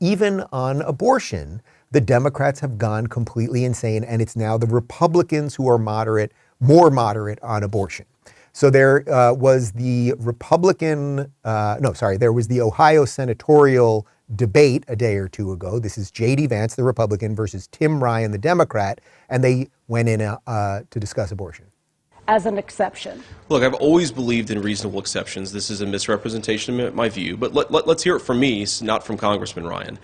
even on abortion, the Democrats have gone completely insane, and it's now the Republicans who are more moderate on abortion. So there was the there was the Ohio senatorial debate a day or two ago. This is J.D. Vance, the Republican, versus Tim Ryan, the Democrat, and they went in to discuss abortion. As an exception. Look, I've always believed in reasonable exceptions. This is a misrepresentation of my view, but let's hear it from me, not from Congressman Ryan.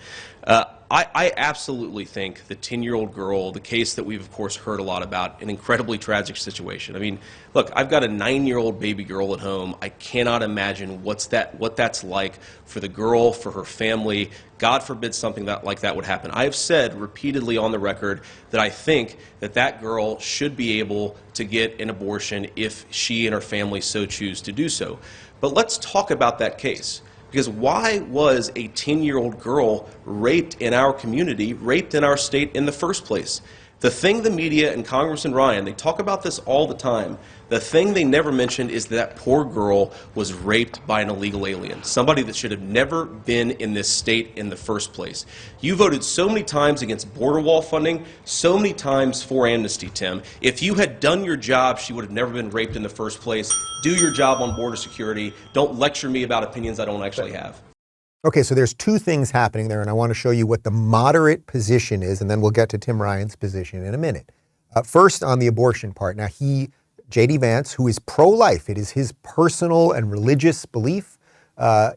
I absolutely think the 10-year-old girl, the case that we've, of course, heard a lot about, an incredibly tragic situation. I mean, look, I've got a 9-year-old baby girl at home. I cannot imagine what that's like for the girl, for her family. God forbid something like that would happen. I have said repeatedly on the record that I think that girl should be able to get an abortion if she and her family so choose to do so. But let's talk about that case. Because why was a 10-year-old girl raped in our community, raped in our state in the first place? The thing the media and Congressman Ryan, they talk about this all the time. The thing they never mentioned is that poor girl was raped by an illegal alien, somebody that should have never been in this state in the first place. You voted so many times against border wall funding, so many times for amnesty, Tim. If you had done your job, she would have never been raped in the first place. Do your job on border security. Don't lecture me about opinions I don't actually have. Okay, so there's two things happening there, and I want to show you what the moderate position is, and then we'll get to Tim Ryan's position in a minute. First, on the abortion part. Now, J.D. Vance, who is pro-life, it is his personal and religious belief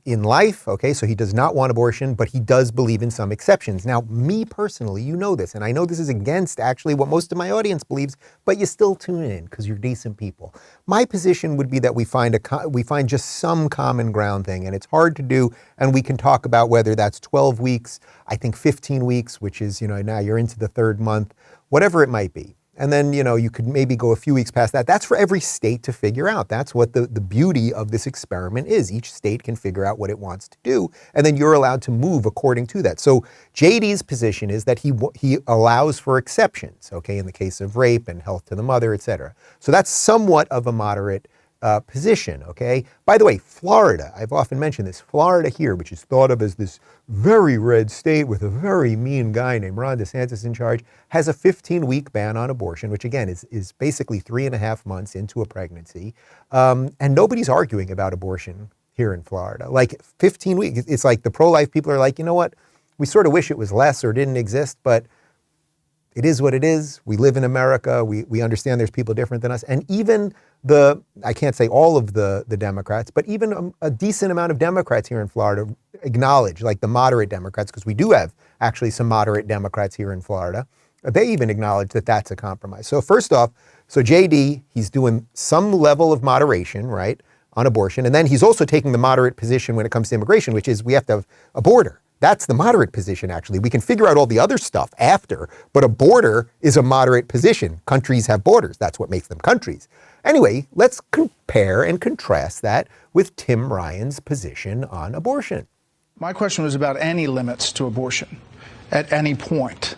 in life, okay? So he does not want abortion, but he does believe in some exceptions. Now, me personally, you know this, and I know this is against actually what most of my audience believes, but you still tune in because you're decent people. My position would be that we find just some common ground thing, and it's hard to do, and we can talk about whether that's 12 weeks, I think 15 weeks, which is, now you're into the third month, whatever it might be. And then, you could maybe go a few weeks past that. That's for every state to figure out. That's what the beauty of this experiment is. Each state can figure out what it wants to do, and then you're allowed to move according to that. So JD's position is that he allows for exceptions, okay, in the case of rape and health to the mother, et cetera. So that's somewhat of a moderate position, okay? By the way, Florida, I've often mentioned this, Florida here, which is thought of as this very red state with a very mean guy named Ron DeSantis in charge, has a 15-week ban on abortion, which again is basically 3.5 months into a pregnancy. And nobody's arguing about abortion here in Florida. Like 15 weeks, it's like the pro-life people are like, you know what? We sort of wish it was less or didn't exist, but it is what it is. We live in America. We understand there's people different than us. And even I can't say all of the Democrats, but even a decent amount of Democrats here in Florida acknowledge, like the moderate Democrats, because we do have actually some moderate Democrats here in Florida, they even acknowledge that that's a compromise. So first off, JD, he's doing some level of moderation, right, on abortion. And then he's also taking the moderate position when it comes to immigration, which is we have to have a border. That's the moderate position, actually. We can figure out all the other stuff after, but a border is a moderate position. Countries have borders. That's what makes them countries. Anyway, let's compare and contrast that with Tim Ryan's position on abortion. My question was about any limits to abortion at any point.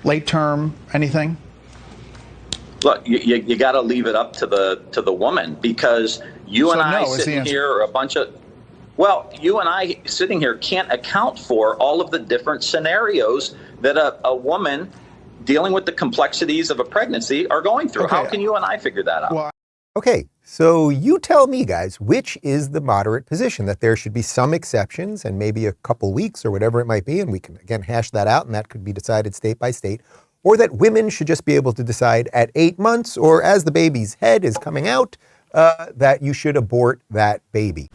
Late term, anything? Look, you got to leave it up to the woman, because you and I sitting here are a bunch of... Well, you and I sitting here can't account for all of the different scenarios that a woman dealing with the complexities of a pregnancy are going through. Okay. How can you and I figure that out? Well, okay, so you tell me, guys, which is the moderate position, that there should be some exceptions and maybe a couple weeks or whatever it might be, and we can, again, hash that out, and that could be decided state by state, or that women should just be able to decide at 8 months or as the baby's head is coming out that you should abort that baby.